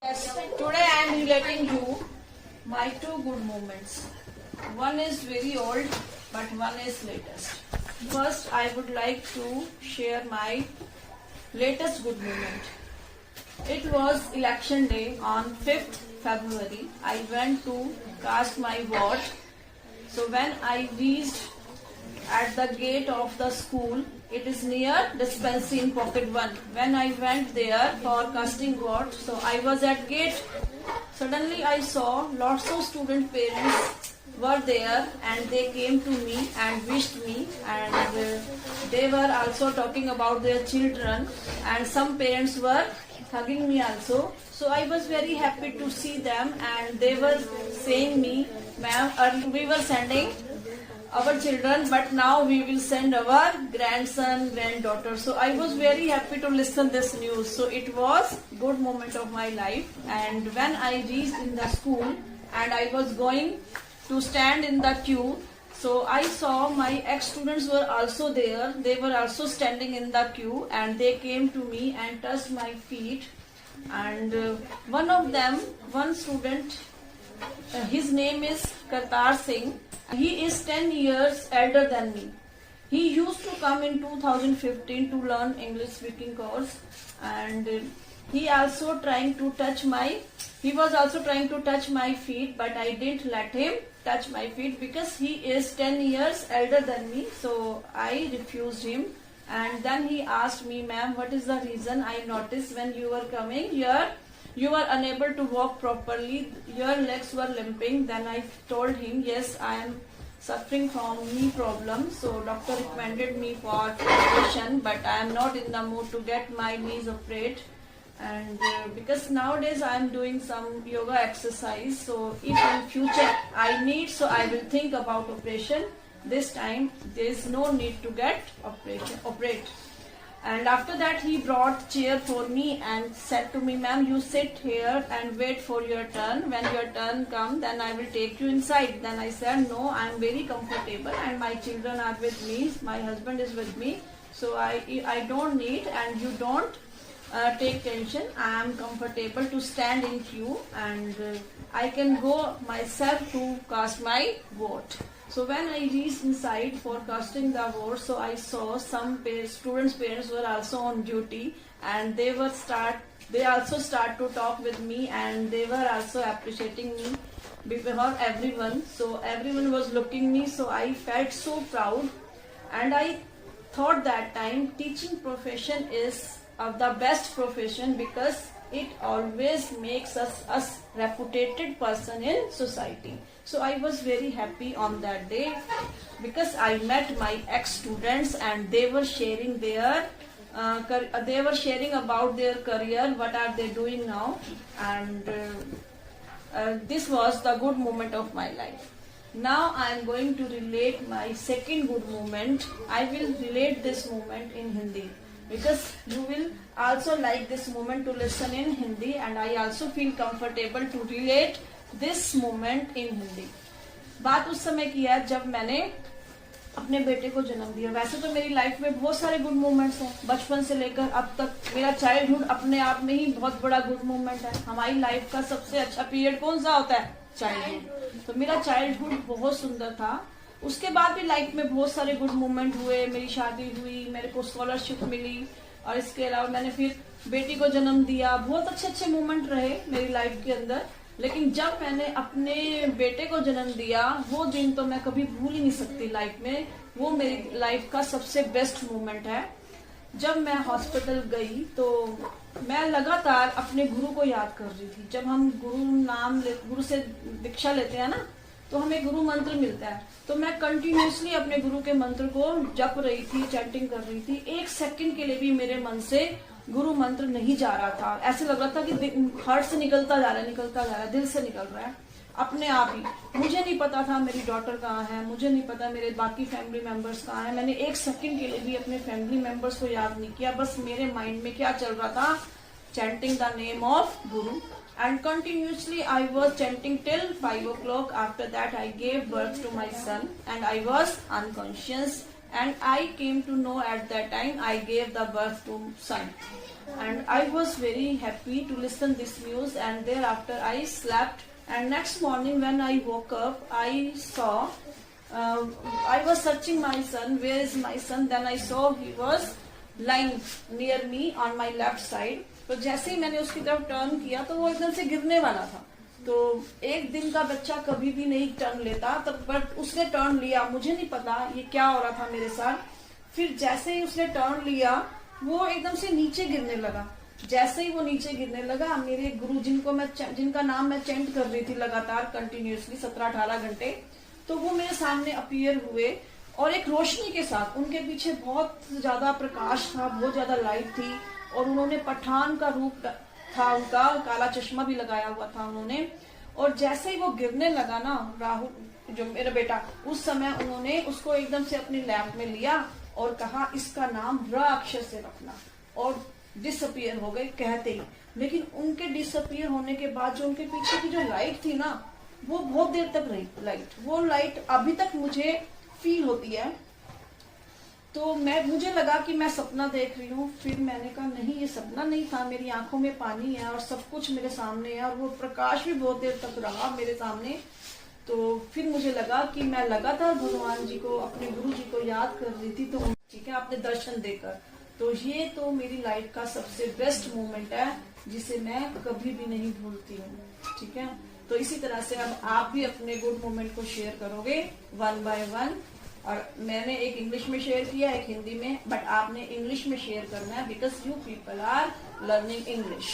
Yes, today I am relating you my two good moments. One is very old, but one is latest. First, I would like to share my latest good moment. It was election day on 5th February. I went to cast my vote. So when I reached at the gate of the school, it is near dispensary in Pocket 1. When I went there for casting vote, so I was at gate. Suddenly I saw lots of student parents were there and they came to me and wished me, and they were also talking about their children, and some parents were hugging me also. So I was very happy to see them, and they were saying me, ma'am, we were sending our children, but now we will send our grandson, granddaughter. So I was very happy to listen this news. So it was good moment of my life. And when I reached in the school and I was going to stand in the queue, so I saw my ex-students were also there. They were also standing in the queue, and they came to me and touched my feet. And one student, his name is Kartar Singh. He is 10 years elder than me. He used to come in 2015 to learn English speaking course, and he was also trying to touch my feet, but I didn't let him touch my feet because he is 10 years elder than me. So I refused him, and then he asked me, ma'am, what is the reason? I noticed when you were coming here, you were unable to walk properly, your legs were limping. Then I told him, yes, I am suffering from knee problem, so doctor recommended me for operation, but I am not in the mood to get my knees operated. And because nowadays I am doing some yoga exercise, so if in future I need, so I will think about operation. This time there is no need to get operate. And after that he brought chair for me and said to me, ma'am, you sit here and wait for your turn. When your turn comes, then I will take you inside. Then I said, no, I am very comfortable and my children are with me. My husband is with me. So I don't need, and you don't take tension. I am comfortable to stand in queue, and I can go myself to cast my vote. So when I reached inside for casting the vote, so I saw some students' parents were also on duty, and they also start to talk with me, and they were also appreciating me before everyone. So everyone was looking me, so I felt so proud, and I thought that time teaching profession is the best profession because it always makes us reputed person in society. So I was very happy on that day because I met my ex-students, and they were sharing about their career, what are they doing now, and this was the good moment of my life. Now I am going to relate my second good moment. I will relate this moment in Hindi, because you will also like this moment to listen in Hindi, and I also feel comfortable to relate this moment in Hindi. बात उस समय की है जब मैंने अपने बेटे को जन्म दिया. वैसे तो मेरी लाइफ में बहुत सारे गुड मोमेंट्स हैं, बचपन से लेकर अब तक. मेरा चाइल्डहुड अपने आप में ही बहुत बड़ा गुड मोमेंट है. हमारी लाइफ का सबसे अच्छा पीरियड कौन सा होता है? चाइल्डहुड. तो मेरा चाइल्डहुड बहुत सुंदर था. उसके बाद भी लाइफ में बहुत सारे गुड मोमेंट हुए. मेरी शादी हुई, मेरे को स्कॉलरशिप मिली, और इसके अलावा मैंने फिर बेटी को जन्म दिया. बहुत अच्छे अच्छे मोमेंट रहे मेरी लाइफ के अंदर. लेकिन जब मैंने अपने बेटे को जन्म दिया, वो दिन तो मैं कभी भूल ही नहीं सकती लाइफ में. वो मेरी लाइफ का सबसे बेस्ट मोमेंट है. जब मैं हॉस्पिटल गई तो मैं लगातार अपने गुरु को याद कर रही थी. जब हम गुरु से दीक्षा लेते हैं ना, तो हमें गुरु मंत्र मिलता है. तो मैं कंटिन्यूसली अपने गुरु के मंत्र को जप रही थी, चैंटिंग कर रही थी. एक सेकंड के लिए भी मेरे मन से गुरु मंत्र नहीं जा रहा था. ऐसे लग रहा था कि हार्ट से निकलता जा रहा है, दिल से निकल रहा है अपने आप ही. मुझे नहीं पता था मेरी डॉटर कहाँ है, मुझे नहीं पता मेरे बाकी फैमिली मेंबर्स कहाँ हैं. मैंने एक सेकंड के लिए भी अपने फैमिली मेंबर्स को याद नहीं किया. बस मेरे माइंड में क्या चल रहा था? Chanting the name of Guru. And continuously I was chanting till 5 o'clock. After that I gave birth to my son, and I was unconscious and I came to know at that time I gave the birth to son, and I was very happy to listen this news. And thereafter I slept, and next morning when I woke up, I saw I was searching my son, where is my son? Then I saw he was lying near me on my left side. तो जैसे ही मैंने उसकी तरफ turn किया तो वो एकदम से गिरने वाला था। तो एक दिन का बच्चा कभी भी नहीं टर्न लेता, तब बट उसने टर्न लिया। मुझे नहीं पता ये क्या हो रहा था मेरे साथ। फिर जैसे ही उसने टर्न लिया वो एकदम से नीचे गिरने लगा। जैसे ही वो नीचे गिरने लगा, मेरे गुरु जिनका नाम मैं चेंट कर रही थी लगातार कंटिन्यूअसली 17-18 घंटे, तो वो मेरे सामने अपीयर हुए और एक रोशनी के साथ। उनके पीछे बहुत ज्यादा प्रकाश था, बहुत ज्यादा लाइट थी, और उन्होंने पठान का रूप था उनका, काला चश्मा भी लगाया हुआ था उन्होंने। और जैसे ही वो गिरने लगा ना, राहुल जो मेरा बेटा, उस समय उन्होंने उसको एकदम से अपनी लैप में लिया और कहा इसका नाम र अक्षर से रखना, और डिसअपियर हो गए कहते ही। लेकिन उनके डिसअपियर होने के बाद जो उनके पीछे की जो लाइट थी ना, वो बहुत देर तक रही लाइट। वो लाइट अभी तक मुझे फील होती है। तो मुझे लगा कि मैं सपना देख रही हूँ। फिर मैंने कहा नहीं, ये सपना नहीं था, मेरी आंखों में पानी है और सब कुछ मेरे सामने है, और वो प्रकाश भी बहुत देर तक रहा मेरे सामने। तो फिर मुझे लगा कि मैं लगातार भगवान जी को, अपने गुरु जी को याद कर रही थी, तो ठीक है आपने दर्शन देकर। तो ये तो मेरी लाइफ का सबसे बेस्ट मोमेंट है, जिसे मैं कभी भी नहीं भूलती हूँ। ठीक है, तो इसी तरह से अब आप भी अपने गुड मोमेंट को शेयर करोगे 1 by 1। और मैंने एक इंग्लिश में शेयर किया, एक हिंदी में, बट आपने इंग्लिश में शेयर करना है, because you people are learning English.